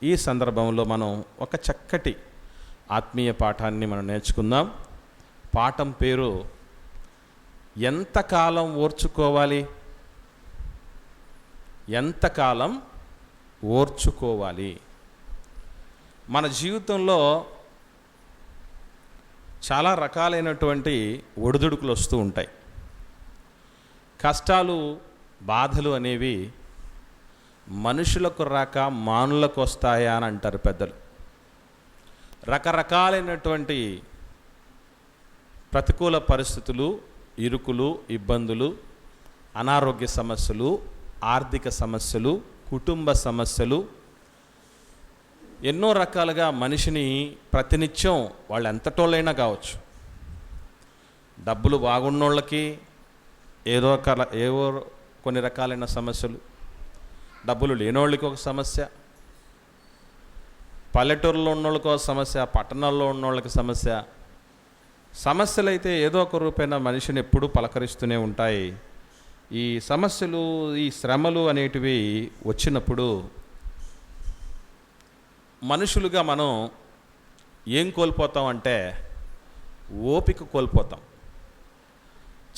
ఈ సందర్భంలో మనం ఒక చక్కటి ఆత్మీయ పాఠాన్ని మనం నేర్చుకుందాం. పాఠం పేరు ఎంతకాలం ఓర్చుకోవాలి. ఎంతకాలం ఓర్చుకోవాలి. మన జీవితంలో చాలా రకాలైనటువంటి ఒడిదుడుకులు వస్తూ ఉంటాయి. కష్టాలు, బాధలు అనేవి మనుషులకు రాక మానులకు వస్తాయా అని అంటారు పెద్దలు. రకరకాలైనటువంటి ప్రతికూల పరిస్థితులు, ఇరుకులు, ఇబ్బందులు, అనారోగ్య సమస్యలు, ఆర్థిక సమస్యలు, కుటుంబ సమస్యలు, ఎన్నో రకాలుగా మనిషిని ప్రతినిత్యం వాళ్ళు ఎంతటోళ్ళైనా కావచ్చు. డబ్బులు బాగున్నోళ్ళకి ఏవో కొన్ని రకాలైన సమస్యలు, డబ్బులు లేనోళ్ళకి ఒక సమస్య, పల్లెటూరులో ఉన్నోళ్ళకి ఒక సమస్య, పట్టణాల్లో ఉన్నోళ్ళకి సమస్య. సమస్యలు అయితే ఏదో ఒక రూపైన మనిషిని ఎప్పుడూ పలకరిస్తూనే ఉంటాయి. ఈ సమస్యలు, ఈ శ్రమలు అనేటివి వచ్చినప్పుడు మనుషులుగా మనం ఏం కోల్పోతాం అంటే ఓపిక కోల్పోతాం.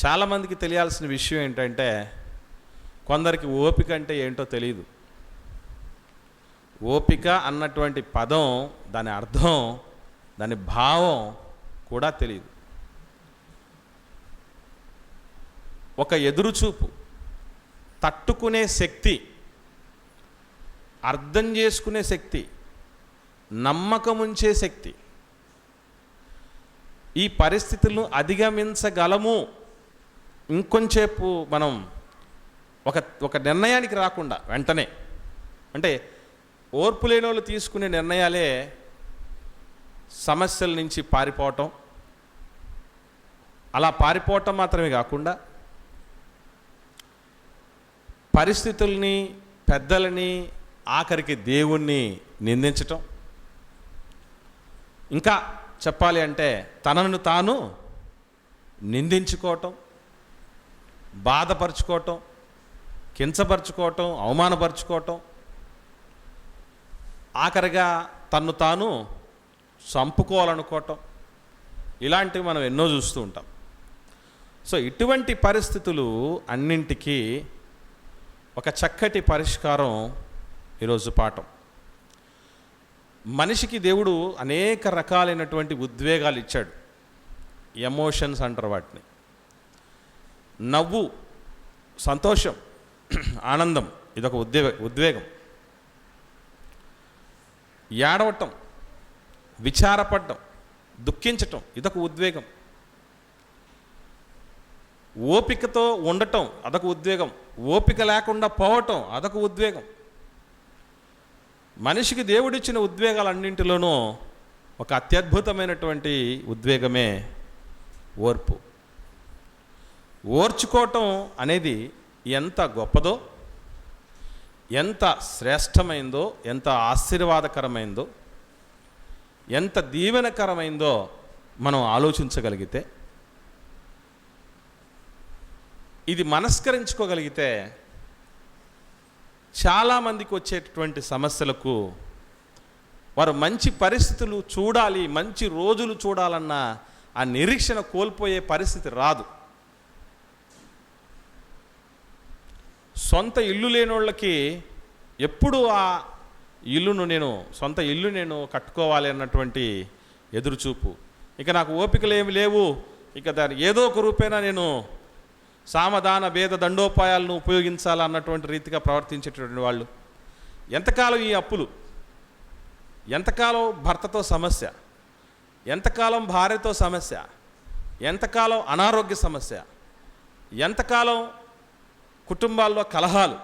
చాలామందికి తెలియాల్సిన విషయం ఏంటంటే కొందరికి ఓపిక అంటే ఏంటో తెలియదు. ఓపిక అన్నటువంటి పదం, దాని అర్థం, దాని భావం కూడా తెలియదు. ఒక ఎదురుచూపు, తట్టుకునే శక్తి, అర్థం చేసుకునే శక్తి, నమ్మకం ఉంచే శక్తి, ఈ పరిస్థితులను అధిగమించగలము, ఇంకొంచేపు మనం ఒక నిర్ణయానికి రాకుండా వెంటనే, అంటే ఓర్పు లేని వాళ్ళు తీసుకునే నిర్ణయాలే సమస్యల నుంచి పారిపోవటం. అలా పారిపోవటం మాత్రమే కాకుండా పరిస్థితుల్ని, పెద్దలని, ఆఖరికి దేవుణ్ణి నిందించటం, ఇంకా చెప్పాలి అంటే తనను తాను నిందించుకోవటం, బాధపరుచుకోవటం, కించపరుచుకోవటం, అవమానపరుచుకోవటం, ఆఖరిగా తన్ను తాను చంపుకోవాలనుకోవటం, ఇలాంటివి మనం ఎన్నో చూస్తూ ఉంటాం. సో ఇటువంటి పరిస్థితులు అన్నింటికీ ఒక చక్కటి పరిష్కారం ఈరోజు పాఠం. మనిషికి దేవుడు అనేక రకాలైనటువంటి ఉద్వేగాలు ఇచ్చాడు. ఎమోషన్స్ అంటారు వాటిని. నవ్వు, సంతోషం, ఆనందం, ఇదొక ఉద్వేగం. ఏడవటం, విచారపడటం, దుఃఖించటం, ఇదొక ఉద్వేగం. ఓపికతో ఉండటం, అదొక ఉద్వేగం. ఓపిక లేకుండా పోవటం, అదొక ఉద్వేగం. మనిషికి దేవుడిచ్చిన ఉద్వేగాలన్నింటిలోనూ ఒక అత్యద్భుతమైనటువంటి ఉద్వేగమే ఓర్పు. ఓర్చుకోవటం అనేది ఎంత గొప్పదో, ఎంత శ్రేష్టమైందో, ఎంత ఆశీర్వాదకరమైందో, ఎంత దీవెనకరమైందో మనం ఆలోచించగలిగితే, ఇది మనస్కరించుకోగలిగితే చాలామందికి వచ్చేటటువంటి సమస్యలకు వారు మంచి పరిస్థితులు చూడాలి, మంచి రోజులు చూడాలన్న ఆ నిరీక్షణ కోల్పోయే పరిస్థితి రాదు. సొంత ఇల్లు లేని వాళ్ళకి ఎప్పుడు ఆ సొంత ఇల్లు నేను కట్టుకోవాలి అన్నటువంటి ఎదురుచూపు. ఇక నాకు ఓపికలు ఏమి లేవు, ఇక దాని ఏదో ఒక రూపేణా నేను సామధాన భేద దండోపాయాలను ఉపయోగించాలన్నటువంటి రీతిగా ప్రవర్తించేటటువంటి వాళ్ళు. ఎంతకాలం ఈ అప్పులు, ఎంతకాలం భర్తతో సమస్య, ఎంతకాలం భార్యతో సమస్య, ఎంతకాలం అనారోగ్య సమస్య, ఎంతకాలం కుటుంబాల్లో కలహాలు,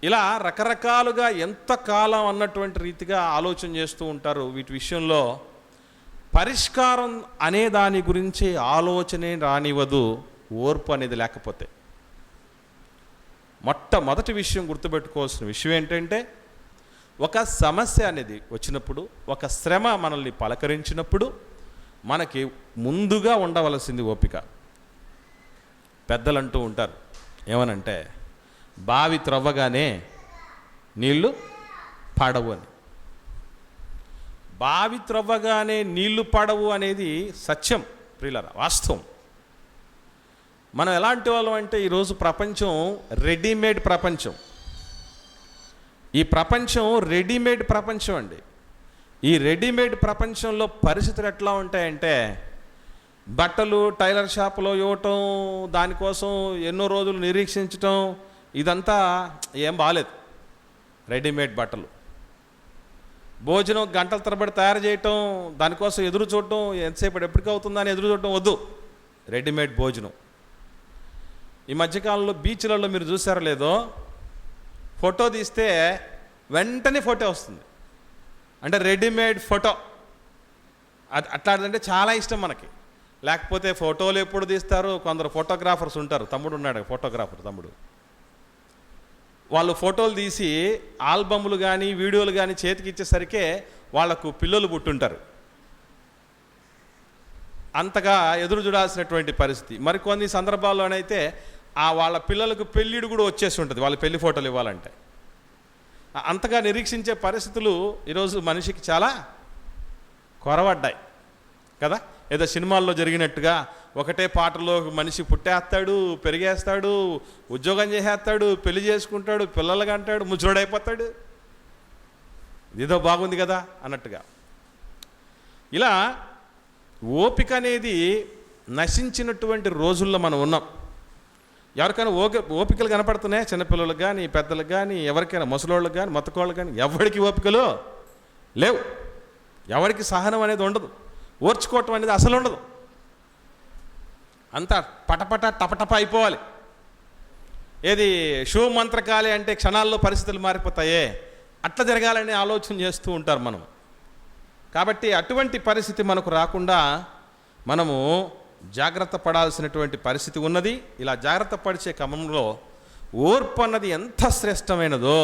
ఇలా రకరకాలుగా ఎంతకాలం అన్నటువంటి రీతిగా ఆలోచన చేస్తూ ఉంటారు. వీటి విషయంలో పరిష్కారం అనే దాని గురించి ఆలోచనే రానివ్వదు ఓర్పు అనేది లేకపోతే. మొట్టమొదటి విషయం గుర్తుపెట్టుకోవాల్సిన విషయం ఏంటంటే, ఒక సమస్య అనేది వచ్చినప్పుడు, ఒక శ్రమ మనల్ని పలకరించినప్పుడు మనకి ముందుగా ఉండవలసింది ఓపిక. పెద్దలు అంటూ ఉంటారు, ఏమనంటే బావి త్రవ్వగానే నీళ్లు పడవు అని. బావి త్రవ్వగానే నీళ్లు పడవు అనేది సత్యం ప్రియులారా, వాస్తవం. మనం ఎలాంటి వాళ్ళం అంటే ఈరోజు ప్రపంచం రెడీమేడ్ ప్రపంచం. ఈ ప్రపంచం రెడీమేడ్ ప్రపంచం అండి. ఈ రెడీమేడ్ ప్రపంచంలో పరిస్థితులు ఎట్లా ఉంటాయంటే, బట్టలు టైలర్ షాపులో ఇవ్వటం, దానికోసం ఎన్నో రోజులు నిరీక్షించటం, ఇదంతా ఏం బాగాలేదు. రెడీమేడ్ బట్టలు, భోజనం గంటల తరబడి తయారు చేయటం, దానికోసం ఎదురు చూడటం, ఎంతసేపు ఎప్పటికీ అవుతుందని ఎదురు చూడటం వద్దు. రెడీమేడ్ భోజనం. ఈ మధ్యకాలంలో బీచ్లలో మీరు చూసారో లేదో, ఫోటో తీస్తే వెంటనే ఫోటో వస్తుంది. అంటే రెడీమేడ్ ఫోటో. అట్లాంటిదంటే చాలా ఇష్టం మనకి. లేకపోతే ఫోటోలు ఎప్పుడు తీస్తారు, కొందరు ఫోటోగ్రాఫర్స్ ఉంటారు. తమ్ముడు ఉన్నాడు ఫోటోగ్రాఫర్ తమ్ముడు. వాళ్ళు ఫోటోలు తీసి ఆల్బమ్లు కానీ వీడియోలు కానీ చేతికి ఇచ్చేసరికే వాళ్లకు పిల్లలు పుట్టుంటారు. అంతగా ఎదురు చూడాల్సినటువంటి పరిస్థితి. మరికొన్ని సందర్భాల్లోనైతే వాళ్ళ పిల్లలకు పెళ్ళిడు కూడా వచ్చేసి ఉంటుంది, వాళ్ళ పెళ్లి ఫోటోలు ఇవ్వాలంటే. అంతగా నిరీక్షించే పరిస్థితులు ఈరోజు మనిషికి చాలా కొరవడ్డాయి కదా. ఏదో సినిమాల్లో జరిగినట్టుగా ఒకటే పాటలో మనిషి పుట్టేస్తాడు, పెరిగేస్తాడు, ఉద్యోగం చేసేస్తాడు, పెళ్లి చేసుకుంటాడు, పిల్లలుగా అంటాడు, ముచ్చుడైపోతాడు, ఇదో బాగుంది కదా అన్నట్టుగా. ఇలా ఓపిక అనేది నశించినటువంటి రోజుల్లో మనం ఉన్నాం. ఎవరికైనా ఓపికలు కనపడుతున్నాయి, చిన్నపిల్లలకు కానీ పెద్దలకు కానీ ఎవరికైనా, ముసలోళ్ళకి కానీ మొత్తకోళ్ళకి కానీ, ఎవరికి ఓపికలు లేవు. ఎవరికి సహనం అనేది ఉండదు, ఓర్చుకోవటం అనేది అసలు ఉండదు. అంతా పటపట టపటప అయిపోవాలి. ఏది షో మంత్రకాలే అంటే క్షణాల్లో పరిస్థితులు మారిపోతాయే, అట్లా జరగాలని ఆలోచన చేస్తూ ఉంటారు మనం. కాబట్టి అటువంటి పరిస్థితి మనకు రాకుండా మనము జాగ్రత్త పడాల్సినటువంటి పరిస్థితి ఉన్నది. ఇలా జాగ్రత్త పడిచే క్రమంలో ఓర్పు అన్నది ఎంత శ్రేష్టమైనదో,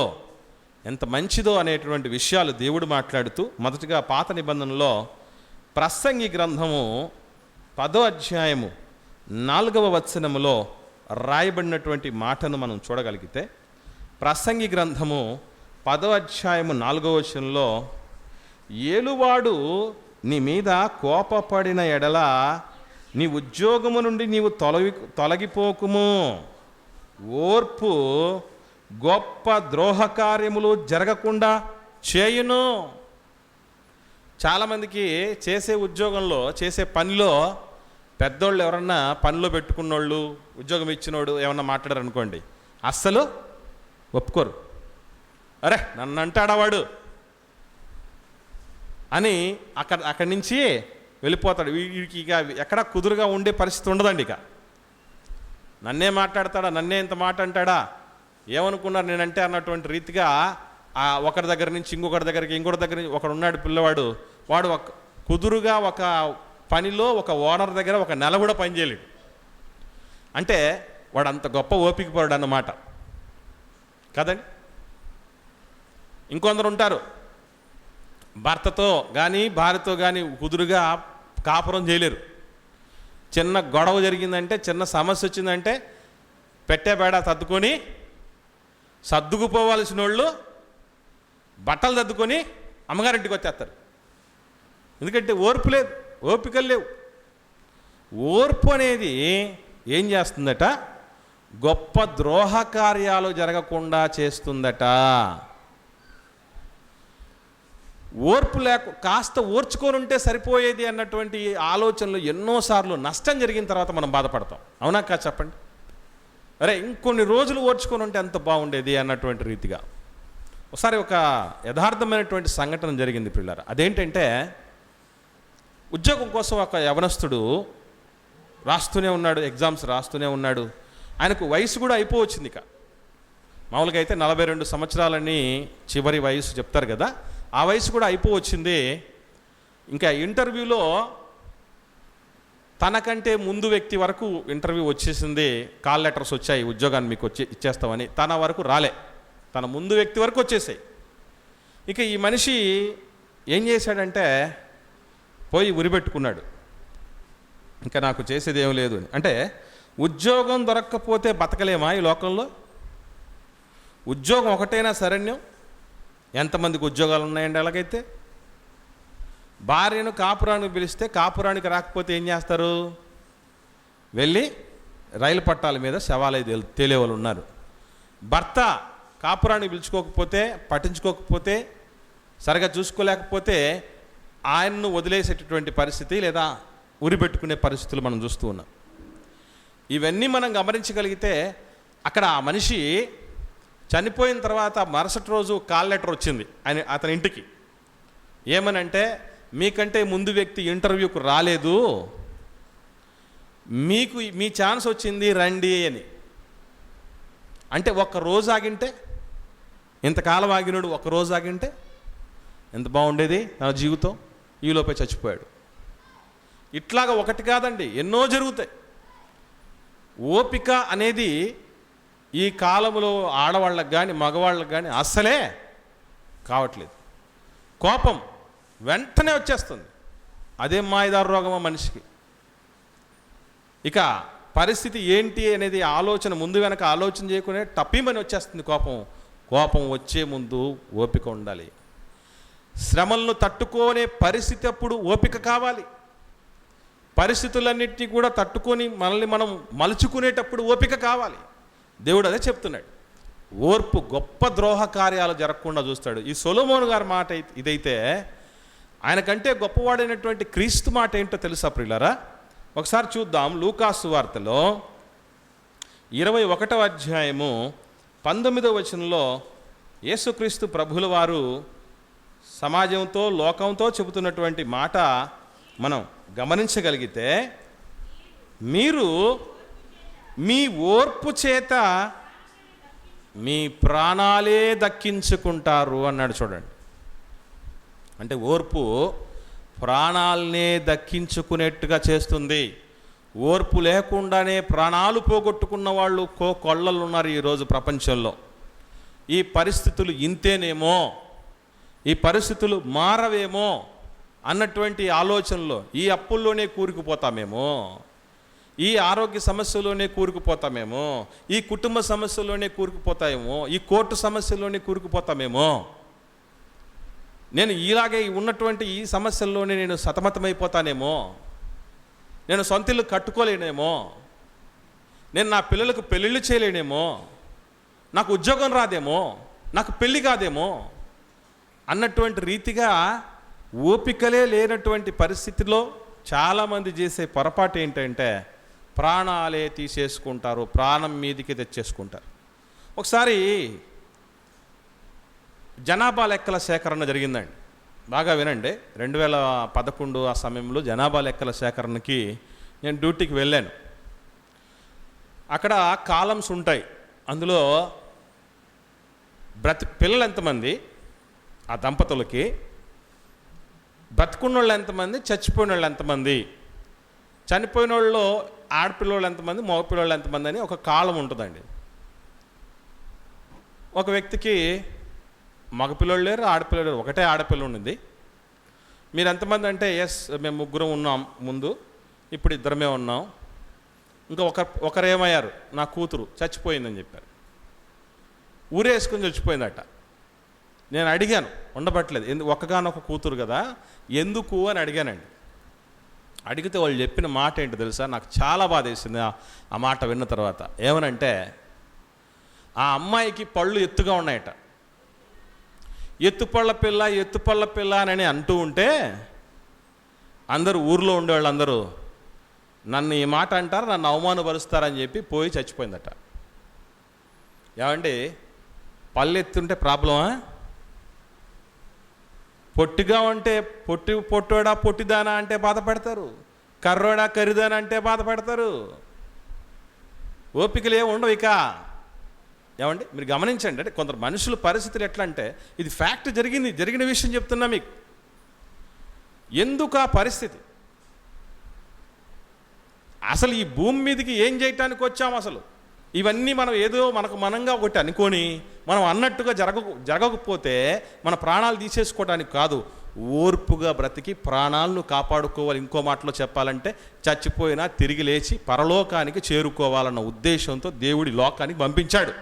ఎంత మంచిదో అనేటువంటి విషయాలు దేవుడు మాట్లాడుతూ, మొదటిగా పాత నిబంధనలో ప్రసంగి గ్రంథము 10వ అధ్యాయము 4వ వచనములో రాయబడినటువంటి మాటను మనం చూడగలిగితే, ప్రసంగి గ్రంథము 10వ అధ్యాయము 4వ వచనంలో, ఏలువాడు నీ మీద కోపపడిన ఎడల నీ ఉద్యోగము నుండి నీవు తొలగిపోకుము, ఓర్పు గొప్ప ద్రోహకార్యములు జరగకుండా చేయును. చాలామందికి చేసే ఉద్యోగంలో, చేసే పనిలో పెద్దోళ్ళు ఎవరన్నా పనిలో పెట్టుకున్నోళ్ళు, ఉద్యోగం ఇచ్చినోడు ఏమన్నా మాట్లాడారు అనుకోండి, అస్సలు ఒప్పుకోరు. అరే నన్ను అంటాడా వాడు అని అక్కడి నుంచి వెళ్ళిపోతాడు. వీడికి ఇక ఎక్కడ కుదురుగా ఉండే పరిస్థితి ఉండదండి. ఇక నన్నే మాట్లాడతాడా, నన్నే ఇంత మాట అంటాడా, ఏమనుకున్నారు నేనంటే అన్నటువంటి రీతిగా ఒకరి దగ్గర నుంచి ఇంకొకరి దగ్గరికి, ఇంకొకరి దగ్గర నుంచి ఒకడు ఉన్నాడు పిల్లవాడు, వాడు కుదురుగా ఒక పనిలో ఒక ఓనర్ దగ్గర ఒక నెల కూడా పని చేయలేడు. అంటే వాడు అంత గొప్ప ఓపిక పరుడు అన్నమాట కదండి. ఇంకొందరు ఉంటారు, భర్తతో కానీ భార్యతో కానీ కుదురుగా కాపురం చేయలేరు. చిన్న గొడవ జరిగిందంటే, చిన్న సమస్య వచ్చిందంటే పెట్టే బేడ సర్దుకొని సర్దుకుపోవాల్సిన వాళ్ళు బట్టలు సర్దుకొని అమ్మగారింటికి వచ్చేస్తారు. ఎందుకంటే ఓర్పు లేదు, ఓపికలు లేవు. ఓర్పు అనేది ఏం చేస్తుందట, గొప్ప ద్రోహ కార్యాలు జరగకుండా చేస్తుందట. ఓర్పు కాస్త ఓర్చుకొని ఉంటే సరిపోయేది అన్నటువంటి ఆలోచనలు ఎన్నోసార్లు నష్టం జరిగిన తర్వాత మనం బాధపడతాం. అవునా కాదు చెప్పండి. అరే ఇంకొన్ని రోజులు ఓర్చుకొని ఉంటే ఎంత బాగుండేది అన్నటువంటి రీతిగా. ఒకసారి ఒక యథార్థమైనటువంటి సంఘటన జరిగింది పిల్లలు. అదేంటంటే, ఉద్యోగం కోసం ఒక యవనస్తుడు రాస్తూనే ఉన్నాడు, ఎగ్జామ్స్ రాస్తూనే ఉన్నాడు. ఆయనకు వయసు కూడా అయిపోవచ్చింది. ఇక మామూలుగా అయితే 42 సంవత్సరాలని చివరి వయసు చెప్తారు కదా, ఆ వయసు కూడా అయిపోవచ్చింది. ఇంకా ఇంటర్వ్యూలో తనకంటే ముందు వ్యక్తి వరకు ఇంటర్వ్యూ వచ్చేసింది, కాల్ లెటర్స్ వచ్చాయి, ఉద్యోగాన్ని మీకు ఇచ్చేస్తామని. తన వరకు రాలే, తన ముందు వ్యక్తి వరకు వచ్చేసాయి. ఇక ఈ మనిషి ఏం చేశాడంటే, పోయి ఉరిపెట్టుకున్నాడు, ఇంకా నాకు చేసేది ఏం లేదు అని. అంటే ఉద్యోగం దొరక్కపోతే బతకలేమా ఈ లోకంలో? ఉద్యోగం ఒకటైనా శరణ్యం, ఎంతమందికి ఉద్యోగాలు ఉన్నాయండి? అలాగైతే భార్యను కాపురానికి పిలిస్తే కాపురానికి రాకపోతే ఏం చేస్తారు? వెళ్ళి రైలు పట్టాల మీద శవాలై తేలే వాళ్ళు ఉన్నారు. భర్త కాపురానికి పిలుచుకోకపోతే, పట్టించుకోకపోతే, సరిగా చూసుకోలేకపోతే ఆయన్ను వదిలేసేటటువంటి పరిస్థితి లేదా ఉరిపెట్టుకునే పరిస్థితులు మనం చూస్తూ ఉన్నాం. ఇవన్నీ మనం గమనించగలిగితే అక్కడ ఆ మనిషి చనిపోయిన తర్వాత మరుసటి రోజు కాల్ లెటర్ వచ్చింది అతని ఇంటికి. ఏమనంటే, మీకంటే ముందు వ్యక్తి ఇంటర్వ్యూకు రాలేదు, మీకు మీ ఛాన్స్ వచ్చింది, రండి అని. అంటే ఒక్కరోజు ఆగింటే, ఇంతకాలం ఆగినాడు, ఒక్కరోజు ఆగింటే ఎంత బాగుండేది నా జీవితం. ఈలోపే చచ్చిపోయాడు. ఇట్లాగా ఒకటి కాదండి, ఎన్నో జరుగుతాయి. ఓపిక అనేది ఈ కాలంలో ఆడవాళ్ళకు కానీ మగవాళ్ళకు కానీ అస్సలే కావట్లేదు. కోపం వెంటనే వచ్చేస్తుంది. అదేం మాయదారు రోగమా మనిషికి. ఇక పరిస్థితి ఏంటి అనేది ఆలోచన ముందు వెనక ఆలోచన చేయకునే టప్పీమని వచ్చేస్తుంది కోపం. కోపం వచ్చే ముందు ఓపిక ఉండాలి. శ్రమలను తట్టుకునే పరిస్థితి అప్పుడు ఓపిక కావాలి. పరిస్థితులన్నింటినీ కూడా తట్టుకొని మనల్ని మనం మలుచుకునేటప్పుడు ఓపిక కావాలి. దేవుడు అదే చెప్తున్నాడు. ఓర్పు గొప్ప ద్రోహ కార్యాలు జరగకుండా చూస్తాడు. ఈ సొలొమోను గారి మాట ఇదైతే, ఆయనకంటే గొప్పవాడైనటువంటి క్రీస్తు మాట ఏంటో తెలుసా ప్రియులారా? ఒకసారి చూద్దాం. లూకాసు వార్తలో 21వ అధ్యాయము 19వ వచనంలో యేసుక్రీస్తు ప్రభుల వారు సమాజంతో లోకంతో చెబుతున్నటువంటి మాట మనం గమనించగలిగితే, మీరు మీ ఓర్పు చేత మీ ప్రాణాలే దక్కించుకుంటారు అన్నాడు. చూడండి, అంటే ఓర్పు ప్రాణాలనే దక్కించుకునేట్టుగా చేస్తుంది. ఓర్పు లేకుండానే ప్రాణాలు పోగొట్టుకున్న వాళ్ళు కొల్లలు ఉన్నారు ఈరోజు ప్రపంచంలో. ఈ పరిస్థితులు ఇంతేనేమో, ఈ పరిస్థితులు మారవేమో అన్నటువంటి ఆలోచనలో, ఈ అప్పుల్లోనే కూరుకుపోతామేమో, ఈ ఆరోగ్య సమస్యలోనే కూరుకుపోతామేమో, ఈ కుటుంబ సమస్యలోనే కూరుకుపోతామేమో, ఈ కోర్టు సమస్యలోనే కూరుకుపోతామేమో, నేను ఇలాగే ఉన్నటువంటి ఈ సమస్యల్లోనే నేను సతమతమైపోతానేమో, నేను సొంత ఇల్లు కట్టుకోలేనేమో, నేను నా పిల్లలకు పెళ్ళిళ్ళు చేయలేనేమో, నాకు ఉద్యోగం రాదేమో, నాకు పెళ్ళి కాదేమో అన్నటువంటి రీతిగా ఓపికలే లేనటువంటి పరిస్థితిలో చాలామంది చేసే పొరపాటు ఏంటంటే ప్రాణాలే తీసేసుకుంటారు, ప్రాణం మీదికి తెచ్చేసుకుంటారు. ఒకసారి జనాభా లెక్కల సేకరణ జరిగిందండి. బాగా వినండి. 2011 ఆ సమయంలో జనాభా లెక్కల సేకరణకి నేను డ్యూటీకి వెళ్ళాను. అక్కడ కాలమ్స్ ఉంటాయి. అందులో పిల్లలు ఎంతమంది ఆ దంపతులకి, బ్రతుకున్న వాళ్ళు ఎంతమంది, చచ్చిపోయిన వాళ్ళు ఎంతమంది, చనిపోయిన వాళ్ళు ఆడపిల్లలు ఎంతమంది, మగపిల్లలు ఎంతమంది అని ఒక కాలం ఉంటుందండి. ఒక వ్యక్తికి మగపిల్లలు లేరు, ఆడపిల్లలు లేరు, ఒకటే ఆడపిల్ల ఉండింది. మీరు ఎంతమంది అంటే, ఎస్ మేము ముగ్గురం ఉన్నాం ముందు, ఇప్పుడు ఇద్దరమే ఉన్నాం. ఇంకా ఒకరేమయ్యారు, నా కూతురు చచ్చిపోయిందని చెప్పారు. ఊరేసుకుని చచ్చిపోయిందట. నేను అడిగాను, ఉండబట్టలేదు, ఒక్కగానొక కూతురు కదా, ఎందుకు అని అడిగానండి. అడిగితే వాళ్ళు చెప్పిన మాట ఏంటో తెలుసా? నాకు చాలా బాధ వేసింది ఆ మాట విన్న తర్వాత. ఏమనంటే, ఆ అమ్మాయికి పళ్ళు ఎత్తుగా ఉన్నాయట. ఎత్తుపళ్ళ పిల్ల అని అంటూ ఉంటే అందరూ, ఊర్లో ఉండేవాళ్ళు అందరూ నన్ను ఈ మాట అంటారు, నన్ను అవమానపరుస్తారని చెప్పి పోయి చచ్చిపోయిందట. ఏమండి, పళ్ళు ఎత్తుంటే ప్రాబ్లమా? పొట్టిగా ఉంటే పొట్టోడా పొట్టిదానా అంటే బాధపడతారు, కర్రోడా కరిదానా అంటే బాధపడతారు. ఓపికలు ఏమి ఉండవు ఇక. ఏమండి, మీరు గమనించండి. అంటే కొందరు మనుషుల పరిస్థితులు ఎట్లా అంటే, ఇది ఫ్యాక్ట్, జరిగిన విషయం చెప్తున్నా మీకు. ఎందుకు ఆ పరిస్థితి? అసలు ఈ భూమి మీదకి ఏం చేయటానికి వచ్చాము? అసలు ఇవన్నీ మనం ఏదో మనంగా ఒకటి అనుకొని మనం అన్నట్టుగా జరగకపోతే మన ప్రాణాలు తీసేసుకోవడానికి కాదు, ఓర్పుగా బ్రతికి ప్రాణాలను కాపాడుకోవాలి. ఇంకో మాటలో చెప్పాలంటే, చచ్చిపోయినా తిరిగి లేచి పరలోకానికి చేరుకోవాలన్న ఉద్దేశంతో దేవుడి లోకానికి పంపించాడు.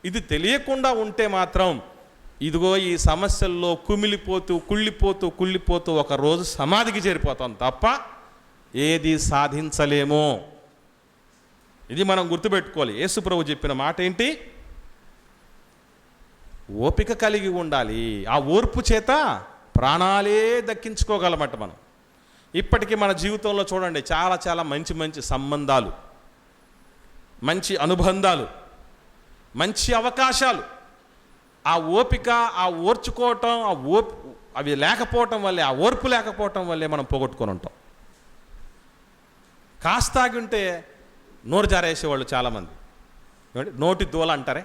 ఇది తెలియకుండా ఉంటే మాత్రం ఇదిగో ఈ సమస్యల్లో కుళ్ళిపోతూ ఒకరోజు సమాధికి చేరిపోతాం తప్ప ఏది సాధించలేమో. ఇది మనం గుర్తుపెట్టుకోవాలి. యేసు ప్రభు చెప్పిన మాట ఏంటి? ఓపిక కలిగి ఉండాలి. ఆ ఓర్పు చేత ప్రాణాలే దక్కించుకోగలమట మనం. ఇప్పటికీ మన జీవితంలో చూడండి, చాలా చాలా మంచి మంచి సంబంధాలు, మంచి అనుబంధాలు, మంచి అవకాశాలు, ఆ ఓపిక, ఆ ఓర్చుకోవటం, అవి లేకపోవటం వల్లే, ఆ ఓర్పు లేకపోవటం వల్లే మనం పోగొట్టుకొని ఉంటాం. కాస్తాగి ఉంటే నోరు జారేసేవాళ్ళు చాలామంది. నోటి దూల అంటారే,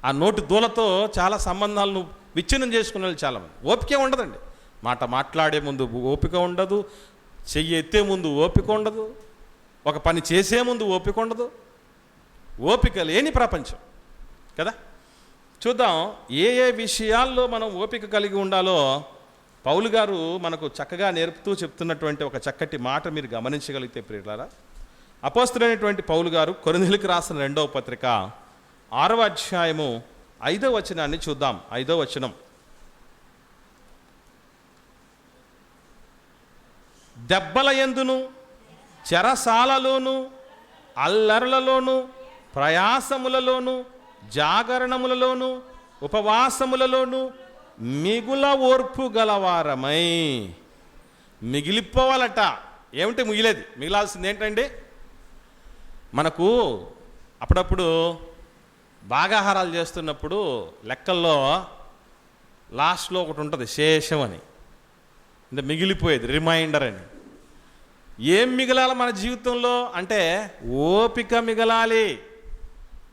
ఆ నోటి దూలతో చాలా సంబంధాలను విచ్ఛిన్నం చేసుకునే వాళ్ళు చాలామంది. ఓపికే ఉండదండి. మాట మాట్లాడే ముందు ఓపిక ఉండదు, చెయ్యి ఎత్తే ముందు ఓపిక ఉండదు, ఒక పని చేసే ముందు ఓపిక ఉండదు. ఓపిక లేని ప్రపంచం కదా. చూద్దాం ఏ ఏ విషయాల్లో మనం ఓపిక కలిగి ఉండాలో పౌలు గారు మనకు చక్కగా నేర్పుతూ చెప్తున్నటువంటి ఒక చక్కటి మాట మీరు గమనించగలిగితే ప్రియులారా, అపోస్తలుడైనటువంటి పౌలు గారు కొరింథీయులకు రాసిన 2వ పత్రిక 6వ అధ్యాయము 5వ వచనాన్ని చూద్దాం. 5వ వచనం, దెబ్బల యందును చెరసాలలోను అల్లర్లలోను ప్రయాసములలోను జాగరణములలోను ఉపవాసములలోను మిగుల ఓర్పు గలవారమై. మిగిలిపోవాలట. ఏమిటి మిగిలేది? మిగిలాల్సింది ఏంటండి? మనకు అప్పుడప్పుడు భాగాహారాలు చేస్తున్నప్పుడు లెక్కల్లో లాస్ట్లో ఒకటి ఉంటుంది, శేషం అని, అంటే మిగిలిపోయేది, రిమైండర్ అని. ఏం మిగలాలి మన జీవితంలో అంటే ఓపిక మిగలాలి.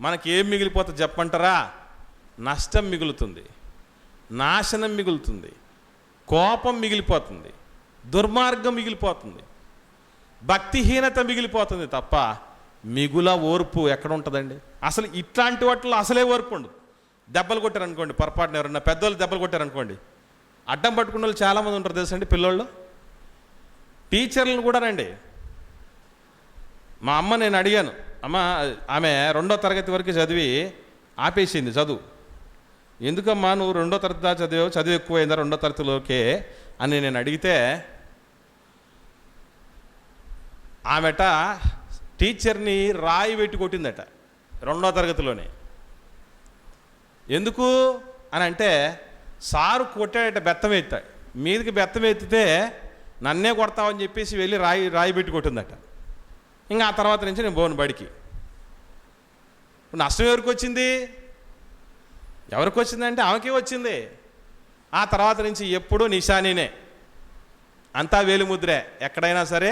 మనకి ఏం మిగిలిపోతుంది చెప్పంటారా? నష్టం మిగులుతుంది, నాశనం మిగులుతుంది, కోపం మిగిలిపోతుంది, దుర్మార్గం మిగిలిపోతుంది, భక్తిహీనత మిగిలిపోతుంది తప్ప మిగుల ఓర్పు ఎక్కడ ఉంటుందండి? అసలు ఇట్లాంటి వాటిలో అసలే ఓర్పు ఉండదు. దెబ్బలు కొట్టారనుకోండి, పొరపాటున ఎవరన్నా పెద్దోళ్ళు దెబ్బలు కొట్టారనుకోండి, అడ్డం పట్టుకున్న వాళ్ళు చాలామంది ఉంటారు తెలుసండి. పిల్లోళ్ళు, టీచర్లను కూడా రండి. మా అమ్మ, నేను అడిగాను, అమ్మ ఆమె 2వ తరగతి వరకు చదివి ఆపేసింది చదువు. ఎందుకమ్మా నువ్వు 2వ తరగతి దాకా చదువు ఎక్కువైందా 2వ తరగతిలోకే అని నేను అడిగితే, ఆమెట టీచర్ని రాయి పెట్టి కొట్టిందట 2వ తరగతిలోనే. ఎందుకు అని అంటే, సారు కొట్టాడట, బెత్తం ఎత్తాడు, మీదికి బెత్తం ఎత్తితే నన్నే కొడతావని చెప్పేసి వెళ్ళి రాయి పెట్టి కొట్టిందట. ఇంకా ఆ తర్వాత నుంచి నేను పోను బడికి. నష్టం ఎవరికి వచ్చింది? ఎవరికి వచ్చిందంటే ఆమెకే వచ్చింది. ఆ తర్వాత నుంచి ఎప్పుడూ నిశానీనే, అంతా వేలిముద్రే. ఎక్కడైనా సరే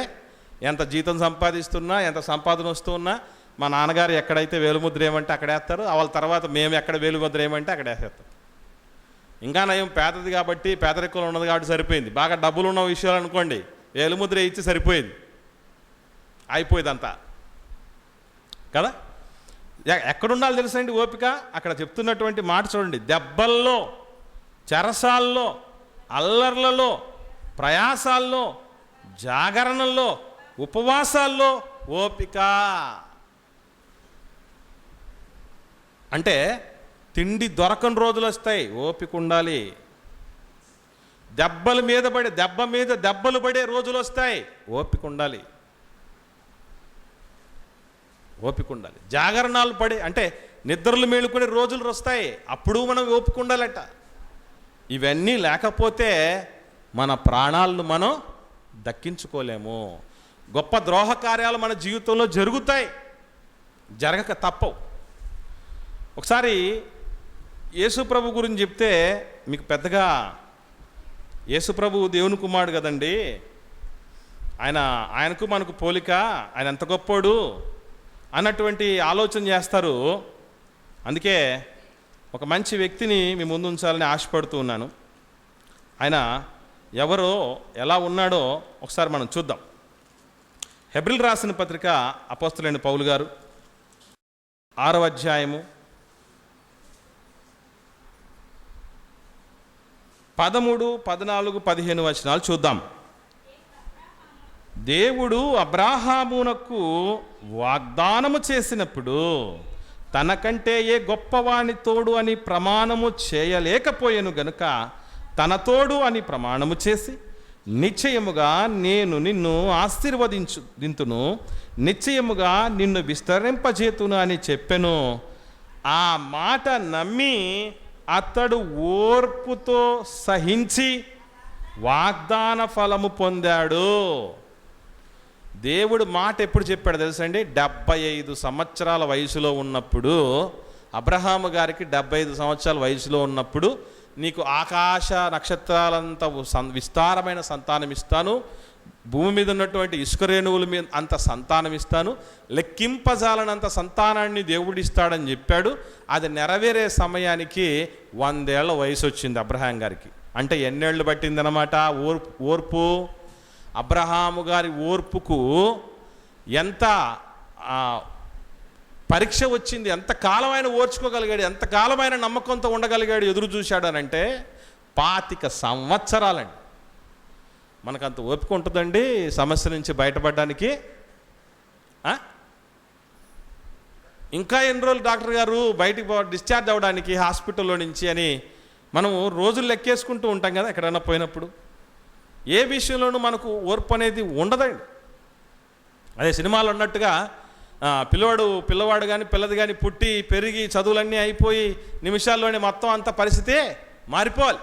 ఎంత జీతం సంపాదిస్తున్నా, ఎంత సంపాదన వస్తున్నా, మా నాన్నగారు ఎక్కడైతే వేలుముద్ర ఏమంటే అక్కడ వేస్తారు. వాళ్ళ తర్వాత మేము ఎక్కడ వేలుముద్ర ఏమంటే అక్కడ వేసేస్తాం. ఇంకా నయం పేదది కాబట్టి, పేదరికంలో ఉన్నది కాబట్టి సరిపోయింది. బాగా డబ్బులు ఉన్న విషయాలు అనుకోండి, వేలుముద్ర ఇచ్చి సరిపోయింది, అయిపోయింది అంతా కదా. ఎక్కడుండాలి తెలుసండి ఓపిక? అక్కడ చెప్తున్నటువంటి మాట చూడండి, దెబ్బల్లో, చెరసాల్లో, అల్లర్లలో, ప్రయాసాల్లో, జాగరణల్లో, ఉపవాసాల్లో ఓపిక. అంటే తిండి దొరకని రోజులు వస్తాయి, ఓపిక ఉండాలి. దెబ్బల మీద దెబ్బలు పడే రోజులు వస్తాయి, ఓపిక ఉండాలి. ఓపిక ఉండాలి. జాగరణాలు పడే అంటే నిద్రలు మేలుకునే రోజులు వస్తాయి, అప్పుడు మనం ఓపిక ఉండాలట. ఇవన్నీ లేకపోతే మన ప్రాణాలను మనం దక్కించుకోలేము. గొప్ప ద్రోహ కార్యాలు మన జీవితంలో జరుగుతాయి, జరగక తప్పవు. ఒకసారి యేసు ప్రభు గురించి చెప్తే మీకు పెద్దగా, యేసు ప్రభు దేవుని కుమారుడు కదండి, ఆయనకు మనకు పోలిక, ఆయన ఎంత గొప్పోడు అన్నటువంటి ఆలోచన చేస్తారు. అందుకే ఒక మంచి వ్యక్తిని మీ ముందు ఉంచాలని ఆశపడుతూ ఉన్నాను. ఆయన ఎవరో, ఎలా ఉన్నాడో ఒకసారి మనం చూద్దాం. హెబ్రీయులకు రాసిన పత్రిక అపోస్తలుడైన పౌలు గారు 6వ అధ్యాయము 13, 14, 15 వచనాలు చూద్దాం. దేవుడు అబ్రాహామునకు వాగ్దానము చేసినప్పుడు తనకంటే ఏ గొప్పవాని తోడు అని ప్రమాణము చేయలేకపోయాను గనుక తన తోడు అని ప్రమాణము చేసి, నిశ్చయముగా నేను నిన్ను ఆశీర్వదింతును, నిశ్చయముగా నిన్ను విస్తరింపజేతును అని చెప్పెను. ఆ మాట నమ్మి అతడు ఓర్పుతో సహించి వాగ్దాన ఫలము పొందాడు. దేవుడు మాట ఎప్పుడు చెప్పాడు తెలుసండి? 75 సంవత్సరాల వయసులో ఉన్నప్పుడు, అబ్రహాము గారికి 75 సంవత్సరాల వయసులో ఉన్నప్పుడు, నీకు ఆకాశ నక్షత్రాలంత విస్తారమైన సంతానం ఇస్తాను, భూమి మీద ఉన్నటువంటి ఇసుక రేణువుల మీద అంత సంతానం ఇస్తాను, లెక్కింపజాలనంత సంతానాన్ని దేవుడు ఇస్తాడని చెప్పాడు. అది నెరవేరే సమయానికి 100 ఏళ్ల వయసు వచ్చింది అబ్రహాం గారికి. అంటే ఎన్నేళ్ళు పట్టిందనమాట ఓర్పు. అబ్రహాము గారి ఓర్పుకు ఎంత పరీక్ష వచ్చింది, ఎంత కాలమైన ఓర్చుకోగలిగాడు, ఎంత కాలమైన నమ్మకంతో ఉండగలిగాడు, ఎదురు చూశాడు అని అంటే 25 సంవత్సరాలండి. మనకంత ఓపిక ఉంటుందండి సమస్య నుంచి బయటపడడానికి? ఇంకా ఎన్ని రోజులు డాక్టర్ గారు బయటికి డిశ్చార్జ్ అవ్వడానికి హాస్పిటల్లో నుంచి అని మనం రోజులు లెక్కేసుకుంటూ ఉంటాం కదా ఎక్కడైనా పోయినప్పుడు. ఏ విషయంలోనూ మనకు ఓర్పు అనేది ఉండదండి. అదే సినిమాలో ఉన్నట్టుగా పిల్లవాడు కానీ పిల్లది కానీ పుట్టి పెరిగి చదువులన్నీ అయిపోయి నిమిషాల్లోనే మొత్తం అంత పరిస్థితే మారిపోవాలి.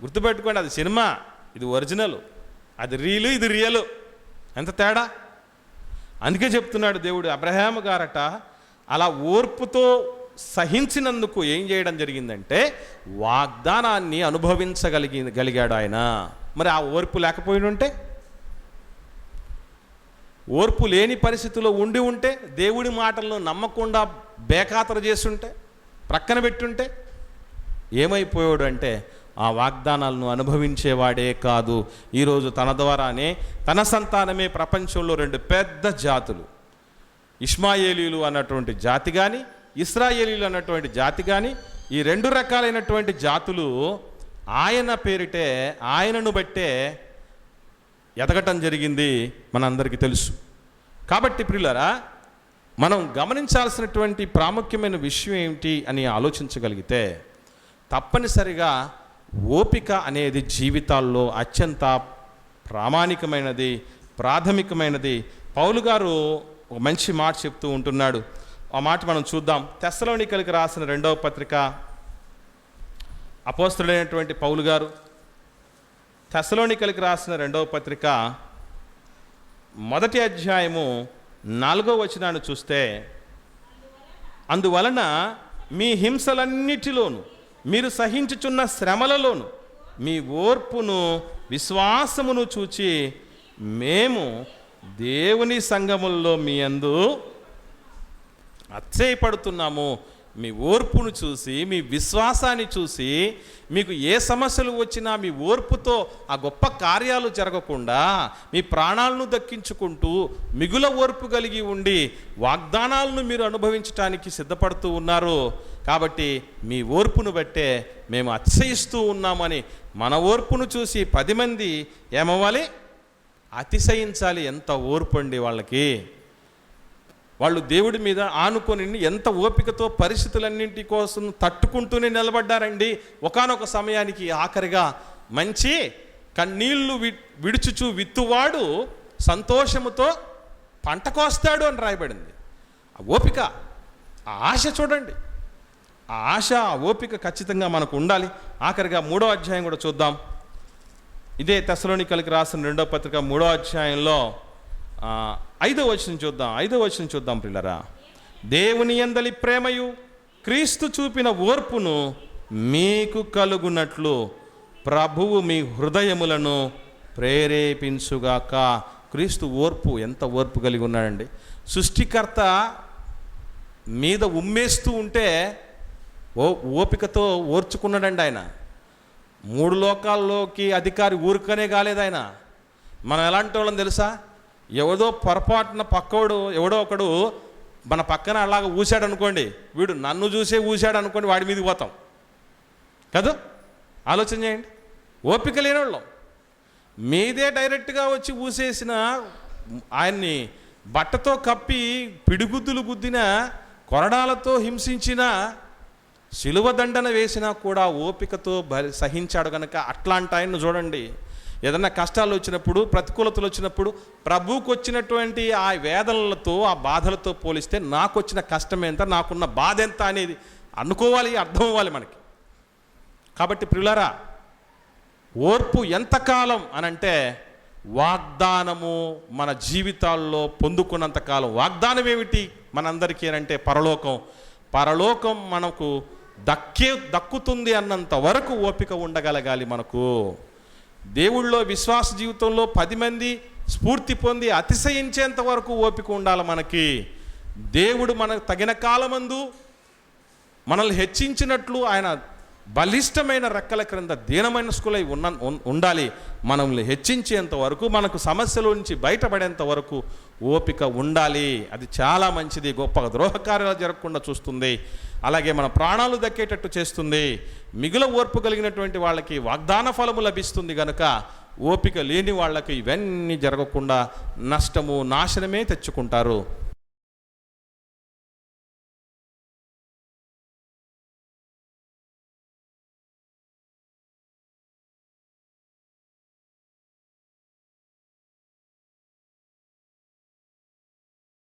గుర్తుపెట్టుకోండి, అది సినిమా, ఇది ఒరిజినల్, అది రీలు, ఇది రియలు. ఎంత తేడా! అందుకే చెప్తున్నాడు దేవుడు, అబ్రహాము గారట అలా ఓర్పుతో సహించినందుకు ఏం చేయడం జరిగిందంటే వాగ్దానాన్ని అనుభవించగలిగాడు ఆయన. మరి ఆ ఓర్పు లేకపోయి ఉంటే, ఓర్పు లేని పరిస్థితిలో ఉండి ఉంటే, దేవుడి మాటలను నమ్మకుండా బేఖాతరు చేస్తుంటే, ప్రక్కన పెట్టుంటే ఏమైపోయాడు అంటే ఆ వాగ్దానాలను అనుభవించేవాడే కాదు, ఈరోజు తన ద్వారానే తన సంతానమే ప్రపంచంలో 2 పెద్ద జాతులు, ఇష్మాయేలీలు అన్నటువంటి జాతి కానీ ఇశ్రాయేలీలు అన్నటువంటి జాతి కానీ, ఈ 2 రకాలైనటువంటి జాతులు ఆయన పేరిటే, ఆయనను బట్టే ఎదగటం జరిగింది మనందరికీ తెలుసు. కాబట్టి ప్రియులారా, మనం గమనించాల్సినటువంటి ప్రాముఖ్యమైన విషయం ఏమిటి అని ఆలోచించగలిగితే, తప్పనిసరిగా ఓపిక అనేది జీవితాల్లో అత్యంత ప్రామాణికమైనది, ప్రాథమికమైనది. పౌలు గారు ఒక మంచి మాట చెప్తూ ఉంటున్నాడు. ఆ మాట మనం చూద్దాం. తెస్సలోనికలకు రాసిన 2వ పత్రిక, అపోస్తలుడైనటువంటి పౌలు గారు తెస్సలోనికలకు రాసిన 2వ పత్రిక 1వ అధ్యాయము 4వ వచనాన్ని చూస్తే, అందువలన మీ హింసలన్నిటిలోను మీరు సహించుచున్న శ్రమలలోను మీ ఓర్పును విశ్వాసమును చూచి మేము దేవుని సంఘముల్లో మీ యందు అతిశయపడుతున్నాము. మీ ఓర్పును చూసి, మీ విశ్వాసాన్ని చూసి, మీకు ఏ సమస్యలు వచ్చినా మీ ఓర్పుతో ఆ గొప్ప కార్యాలు జరగకుండా మీ ప్రాణాలను దక్కించుకుంటూ మిగుల ఓర్పు కలిగి ఉండి వాగ్దానాలను మీరు అనుభవించడానికి సిద్ధపడుతూ ఉన్నారు. కాబట్టి మీ ఓర్పును బట్టే మేము అతిశయిస్తూ ఉన్నామని, మన ఓర్పును చూసి 10 మంది ఏమవ్వాలి? అతిశయించాలి. ఎంత ఓర్పు అండి వాళ్ళకి! వాళ్ళు దేవుడి మీద ఆనుకొని ఎంత ఓపికతో పరిస్థితులన్నింటి కోసం తట్టుకుంటూనే నిలబడ్డారండి. ఒకానొక సమయానికి ఆఖరిగా మంచి కన్నీళ్లు విడుచుచు విత్తువాడు సంతోషముతో పంట కోస్తాడు అని రాయబడింది. ఆ ఓపిక, ఆ ఆశ చూడండి. ఆ ఆశ, ఆ ఓపిక ఖచ్చితంగా మనకు ఉండాలి. ఆఖరిగా 3వ అధ్యాయం కూడా చూద్దాం. ఇదే తెస్సలోనికలకు రాసిన 2వ పత్రిక 3వ అధ్యాయంలో 5వ వచనం చూద్దాం ప్రియులారా. దేవుని యందలి ప్రేమయు క్రీస్తు చూపిన ఓర్పును మీకు కలుగునట్లు ప్రభువు మీ హృదయములను ప్రేరేపించుగాక. క్రీస్తు ఓర్పు, ఎంత ఓర్పు కలిగి ఉన్నాడండి! సృష్టికర్త మీద ఉమ్మేస్తూ ఉంటే ఓపికతో ఓర్చుకున్నాడండి ఆయన. 3 లోకాల్లోకి అధికారి ఊరుకనే కాలేదు ఆయన. మనం ఎలాంటి వాళ్ళని తెలుసా? ఎవడో పొరపాటున పక్కోడు ఎవడో ఒకడు మన పక్కన అలాగ ఊసాడు అనుకోండి, వీడు నన్ను చూసే ఊసాడు అనుకోండి, వాడి మీదకి పోతాం కదా. ఆలోచన చేయండి. ఓపిక లేని వాళ్ళం మీదే డైరెక్ట్గా వచ్చి ఊసేసిన ఆయన్ని బట్టతో కప్పి పిడిగుద్దులు గుద్దిన కొరడాలతో హింసించినా, శిలువ దండన వేసినా కూడా ఓపికతో సహించాడు కనుక అట్లాంటి ఆయన్ను చూడండి. ఏదన్నా కష్టాలు వచ్చినప్పుడు, ప్రతికూలతలు వచ్చినప్పుడు ప్రభువుకు వచ్చినటువంటి ఆ వేదనలతో, ఆ బాధలతో పోలిస్తే నాకు వచ్చిన కష్టం ఎంత, నాకున్న బాధ ఎంత అనేది అనుకోవాలి, అర్థం అవ్వాలి మనకి. కాబట్టి ప్రియులారా, ఓర్పు ఎంతకాలం అనంటే వాగ్దానము మన జీవితాల్లో పొందుకున్నంతకాలం. వాగ్దానం ఏమిటి మనందరికీ అంటే పరలోకం. పరలోకం మనకు దక్కుతుంది అన్నంత వరకు ఓపిక ఉండగలగాలి మనకు. దేవుళ్ళో విశ్వాస జీవితంలో 10 మంది స్ఫూర్తి పొంది అతిశయించేంత వరకు ఓపిక ఉండాలి మనకి. దేవుడు మనకు తగిన కాలమందు మనల్ని హెచ్చించినట్లు ఆయన బలిష్టమైన రెక్కల క్రింద దీనమనస్కులై ఉండాలి. మనల్ని హెచ్చించేంత వరకు, మనకు సమస్యల నుంచి బయటపడేంత వరకు ఓపిక ఉండాలి. అది చాలా మంచిది. గొప్ప ద్రోహకార్యాలు జరగకుండా చూస్తుంది, అలాగే మన ప్రాణాలు దక్కేటట్టు చేస్తుంది. మిగుల ఓర్పు కలిగినటువంటి వాళ్ళకి వాగ్దాన ఫలము లభిస్తుంది గనుక ఓపిక లేని వాళ్ళకి ఇవన్నీ జరగకుండా నష్టము, నాశనమే తెచ్చుకుంటారు.